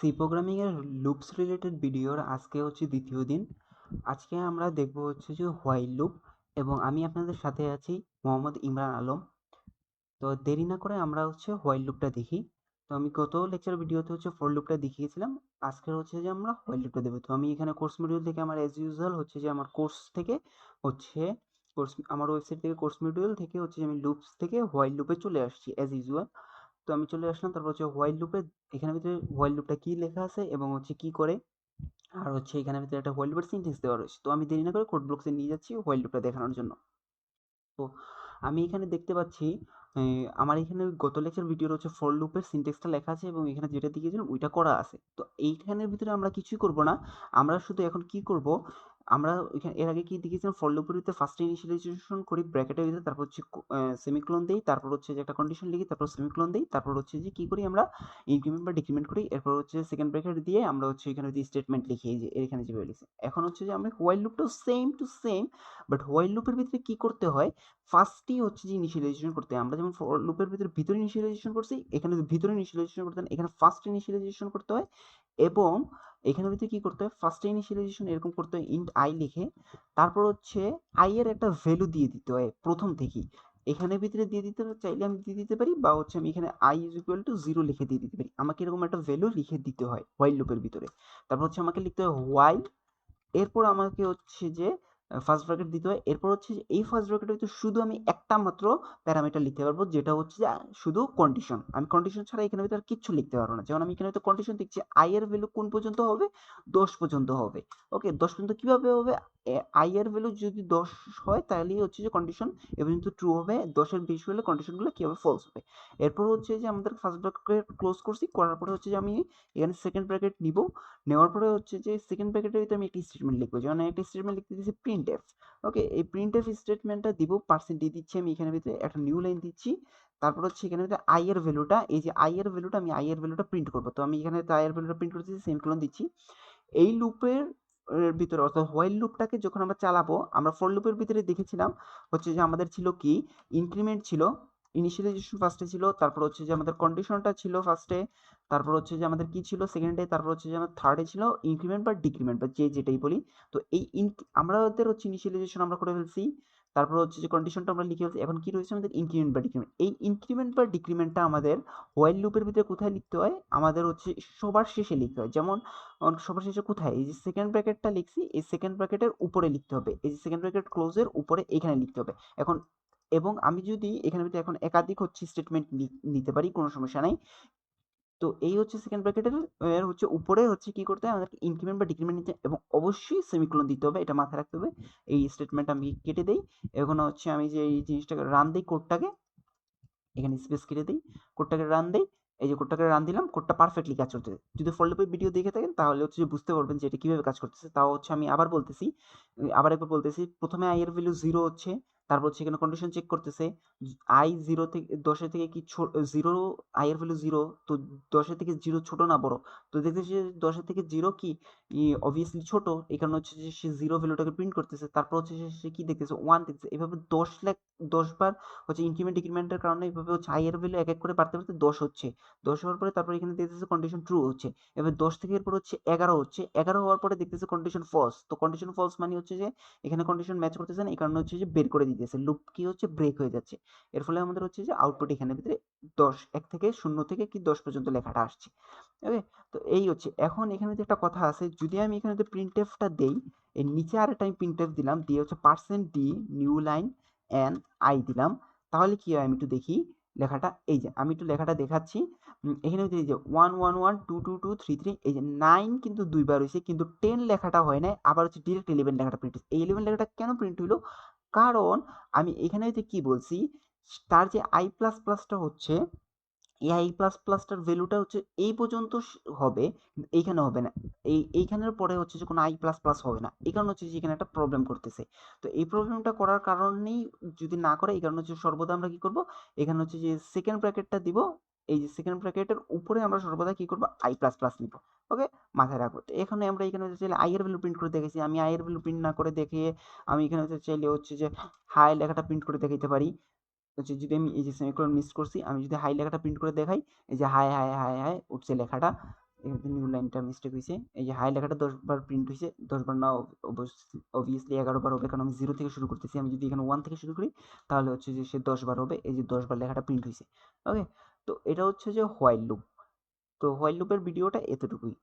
C programming এর loops related ভিডিওর আজকে হচ্ছে দ্বিতীয় দিন। আজকে আমরা দেখব হচ্ছে যে হোয়াইল লুপ, এবং আমি আপনাদের সাথে আছি মোহাম্মদ ইমরান আলম। তো দেরি না করে আমরা হচ্ছে হোয়াইল লুপটা দেখি। তো আমি গত লেকচার ভিডিওতে হচ্ছে ফর লুপটা দেখিয়েছিলাম। আজকে হচ্ছে যে আমরা হোয়াইল লুপটা দেবো। তো আমি এখানে কোর্স মডিউল থেকে আমার অ্যাজ ইউজুয়াল হচ্ছে যে আমার কোর্স থেকে হচ্ছে আমার ওয়েবসাইট থেকে কোর্স মডিউল থেকে হচ্ছে যে আমি লুপস থেকে হোয়াইল লুপে চলে আসছি অ্যাজ ইউজুয়াল। তো আমি চলে আসলাম, তারপর হচ্ছে হোয়াইল লুপে এখানে ভিতরে হোয়াইল লুপটা কি লেখা আছে এবং হচ্ছে কি করে, আর হচ্ছে এখানে ভিতরে একটা হোয়াইল লুপের সিনট্যাক্স দেওয়া রয়েছে। তো আমি দেরি না করে কোড ব্লকসে নিয়ে যাচ্ছি হোয়াইল লুপটা দেখানোর জন্য। তো আমি এখানে দেখতে পাচ্ছি আমার এখানে গত লেকচার ভিডিওর হচ্ছে ফর লুপের সিনট্যাক্সটা লেখা আছে এবং এখানে যেটা দিয়েছিলাম ওইটা করা আছে। তো এইখানের ভিতরে আমরা কিছুই করব না, আমরা শুধু এখন কি করব, আমরা এখানে এর আগে কি দেখেছিলাম, ফর লুপের ভিতরে ফার্স্ট ইনিশিয়ালাইজেশন করি ব্র্যাকেটের ভিতরে, তারপর হচ্ছে সেমিকোলন দেই, তারপর হচ্ছে যে একটা কন্ডিশন লিখি, তারপর সেমিকোলন দেই, তারপর হচ্ছে যে কি করি আমরা ইনক্রিমেন্ট বা ডিক্রিমেন্ট করি, এরপর হচ্ছে সেকেন্ড ব্র্যাকেট দিয়ে আমরা হচ্ছে এখানে যদি স্টেটমেন্ট লিখি, এই যে এখানে যেভাবে লিখছি। এখন হচ্ছে যে আমরা হোয়াইল লুপটাও same to same, but while লুপের ভিতরে কি করতে হয়, ফার্স্টই হচ্ছে যে ইনিশিয়ালাইজেশন করতে হয়। আমরা যেমন ফর লুপের ভিতরে ইনিশিয়ালাইজেশন করছি, এখানে ভিতরে ইনিশিয়ালাইজেশন করতে হয়, এখানে ফার্স্ট ইনিশিয়ালাইজেশন করতে হয়। এবং এখানে ভিতরে কি করতে হয়, ফার্স্ট ইনিশিয়ালাইজেশন এরকম করতে হয় ইন্ট আই লিখে, তারপর হচ্ছে আই এর একটা ভ্যালু দিয়ে দিতে হয় প্রথম থেকেই। এখানে ভিতরে দিয়ে দিতে চাইলে আমি দিয়ে দিতে পারি, বা হচ্ছে আমি এখানে আই ইজ ইকুয়াল টু 0 লিখে দিয়ে দিতে পারি। আমাকে এরকম একটা ভ্যালু লিখে দিতে হয় হোয়াইল লুপের ভিতরে। তারপর হচ্ছে আমাকে লিখতে হয় হোয়াইল, এরপর আমাকে হচ্ছে যে ফার্স্ট ব্র্যাকেট দিতে হয়। এরপর হচ্ছে যে এই ফার্স্ট ব্র্যাকেটের ভিতরে শুধু আমি একটা মাত্র প্যারামিটার লিখতে পারবো, যেটা হচ্ছে যে শুধু কন্ডিশন। আমি কন্ডিশন ছাড়া এখানে ভিতরে আর কিচ্ছু লিখতে পারবো না। যেমন আমি এখানে হয়তো কন্ডিশন দেখছি আই এর ভ্যালু কোন পর্যন্ত হবে, 10 পর্যন্ত হবে। ওকে, 10 পর্যন্ত কিভাবে হবে, আই এর ভ্যালু যদি 10 হয় তাহলেই হচ্ছে যে কন্ডিশন এ পর্যন্ত ট্রু হবে, 10-এর বেশি হলে কন্ডিশনগুলো কি হবে, ফলস হবে। এরপর হচ্ছে যে আমাদের ফার্স্ট ব্র্যাকেট ক্লোজ করছি, করার পরে হচ্ছে যে আমি এখানে সেকেন্ড ব্র্যাকেট নিব। নেওয়ার পরে হচ্ছে যে সেকেন্ড ব্র্যাকেটের ভিতরে আমি একটি স্টেটমেন্ট লিখবো, যেমন একটা স্টেটমেন্ট লিখতে দিচ্ছি প্রিন্ট এফ। ওকে, এই প্রিন্ট এফ স্টেটমেন্টটা দিব, পার্সেন্ট দিয়ে দিচ্ছি আমি এখানে ভিতরে একটা নিউ লাইন দিচ্ছি। তারপর হচ্ছে এখানে ভিতরে আই এর ভ্যালুটা, এই যে আই এর ভ্যালুটা, আমি আই এর ভ্যালুটা প্রিন্ট করবো। তো আমি এখানে আই এর ভ্যালুটা প্রিন্ট করতেছি, সেমিকোলন দিচ্ছি। এই লুপের ভিতরে অর্থাৎ হোয়াইল লুপটাকে যখন আমরা চালাবো, আমরা ফর লুপের ভিতরে দেখেছিলাম হচ্ছে যে আমাদের ছিল কি, ইনক্রিমেন্ট ছিল, ইনিশিয়ালাইজেশন ফার্স্টে ছিল, তারপর হচ্ছে যে আমাদের কন্ডিশনটা ছিল ফার্স্টে, তারপর হচ্ছে যে আমাদের কি ছিল সেকেন্ডে, তারপর হচ্ছে যে আমাদের থার্ডে ছিল ইনক্রিমেন্ট বা ডিক্রিমেন্ট বা যে যেটাই বলি। তো এই আমাদের হচ্ছে ইনিশিয়ালাইজেশন আমরা করে ফেলছি, তারপর হচ্ছে যে কন্ডিশনটা আমরা লিখে ফেলছি। এখন কি রয়েছে আমাদের ইনক্রিমেন্ট বা ডিক্রিমেন্ট। এই ইনক্রিমেন্ট বা ডিক্রিমেন্টটা আমাদের হোয়াইল লুপের ভিতরে কোথায় লিখতে হয়, আমাদের হচ্ছে সবার শেষে লিখতে হয়। যেমন সবার শেষে কোথায়, এই যে সেকেন্ড ব্র্যাকেটটা লিখছি, এই সেকেন্ড ব্র্যাকেটের উপরে লিখতে হবে, এই যে সেকেন্ড ব্র্যাকেট ক্লোজের উপরে এখানে লিখতে হবে। এখন এবং আমি যদি এখানে ভিতরে এখন একাধিক হচ্ছে স্টেটমেন্ট নিতে পারি, কোনো সমস্যা নাই। তো এই হচ্ছে সেকেন্ড ব্র্যাকেটের এর হচ্ছে উপরে হচ্ছে কি করতে হয়, আমাদেরকে ইনক্রিমেন্ট বা ডিক্রিমেন্ট নিতে, এবং অবশ্যই সেমিকোলন দিতে হবে, এটা মাথায় রাখতে হবে। এই স্টেটমেন্ট আমি কেটে দেই। এখন হচ্ছে আমি যে এই জিনিসটাকে রান দিই, কোডটাকে এখানে স্পেস কেটে দিই, কোডটাকে রান দেই। এই যে কোডটাকে রান দিলাম, কোডটা পারফেক্টলি কাজ করতেছে। যদি ফর লুপের ভিডিও দেখে থাকেন তাহলে হচ্ছে যে বুঝতে পারবেন যে এটা কিভাবে কাজ করতেছে। তাও হচ্ছে আমি আবার বলতেছি, আবার একবার বলতেছি, প্রথমে আই এর ভ্যালু 0 হচ্ছে, তারপর হচ্ছে এখানে কন্ডিশন চেক করতেছে আই 0 থেকে 10 থেকে কি 0, আই এর ভ্যালু 0, তো 10 থেকে 0 ছোট না বড়, তো দেখতেছি যে 10 থেকে 0 কি অবভিয়াসলি ছোট, এই কারণে হচ্ছে যে সে 0 ভ্যালুটাকে প্রিন্ট করতেছে। তারপর হচ্ছে সে কি দেখতেছে, 1 দেখতেছে। এভাবে 10 বার হচ্ছে ইনক্রিমেন্ট ডিক্রিমেন্টের কারণে এইভাবে হচ্ছে আই এর ভ্যালু এক এক করে বাড়তে বাড়তে 10 হচ্ছে। 10 হওয়ার পরে তারপর এখানে দেখতেছে কন্ডিশন ট্রু হচ্ছে। এবার 10 থেকে এরপর হচ্ছে 11 হচ্ছে, 11 হওয়ার পরে দেখতেছে কন্ডিশন ফলস। তো কন্ডিশন ফলস মানে হচ্ছে যে এখানে কন্ডিশন ম্যাচ করতেছে না, এই কারণে হচ্ছে যে বের করে দিতেছে, লুপ কি হচ্ছে ব্রেক হয়ে যাচ্ছে। এর ফলে আমাদের হচ্ছে যে আউটপুট এখানে ভিতরে 10, 1 থেকে 0 থেকে কি 10 পর্যন্ত লেখাটা আসছে। ওকে, তো এই হচ্ছে। এখন এখানে যে একটা কথা আছে, যদি আমি এখানে যে প্রিন্ট এফটা দেই, এর নিচে আরেকটা আমি প্রিন্ট এফ দিলাম, দিয়ে হচ্ছে percent D new line N I দিলাম, তাহলে কি হয় আমি একটু দেখি লেখাটা। এই যে আমি একটু লেখাটা দেখাচ্ছি, এখানে হচ্ছে এই যে 1 1 1 2 2 2 3 3, এই যে 9 কিন্তু দুইবার হয়েছে, কিন্তু 10 লেখাটা হয় নাই, আবার হচ্ছে ডিরেক্ট 11 লেখাটা প্রিন্ট হয়েছে। এই 11 লেখাটা কেন প্রিন্ট হইলো, কারণ আমি এখানে হচ্ছে কি বলছি, তার যে আই প্লাস প্লাসটা হচ্ছে, এই আই প্লাস প্লাসটার ভ্যালুটা হচ্ছে এই পর্যন্ত হবে, কিন্তু এইখানে হবে না। এইখানের পরে হচ্ছে যে কোনো আই প্লাস প্লাস হবে না, এই কারণে হচ্ছে যে এখানে একটা প্রবলেম করতেছে। তো এই প্রবলেমটা করার কারণেই, যদি না করে, এই কারণে হচ্ছে সর্বদা আমরা কি করব, এখানে হচ্ছে যে সেকেন্ড ব্র্যাকেটটা দিব, এই যে সেকেন্ড ব্র্যাকেটের উপরে আমরা সর্বদা কি করব, আই প্লাস প্লাস নিব। ওকে, মাথায় রাখবো। তো এখানে আমরা এখানে হচ্ছে চাইলে আই এর ভ্যালু প্রিন্ট করে দেখেছি, আমি আই এর ভ্যালু প্রিন্ট না করে দেখিয়ে আমি এখানে হচ্ছে চাইলে হচ্ছে যে হাই লেখাটা প্রিন্ট করে দেখাইতে পারি। হচ্ছে যদি আমি এই যে সেমিকোলন মিস করছি, আমি যদি হাই লেখাটা প্রিন্ট করে দেখাই, এই যে হাই হাই হাই হাই উঠছে লেখাটা, এখানে নিউ লাইনটা মিস্টেক হয়েছে। এই যে হাই লেখাটা 10 বার প্রিন্ট হয়েছে, 10 বার না, অবভিয়াসলি 11 বার হবে, কারণ আমি 0 থেকে শুরু করতেছি। আমি যদি এখানে 1 থেকে শুরু করি তাহলে হচ্ছে যে সে 10 বার হবে। এই যে 10 বার লেখাটা প্রিন্ট হয়েছে। ওকে, তো এটা হচ্ছে যে হোয়াইল লুপ। তো হোয়াইল লুপের ভিডিওটা এতটুকুই।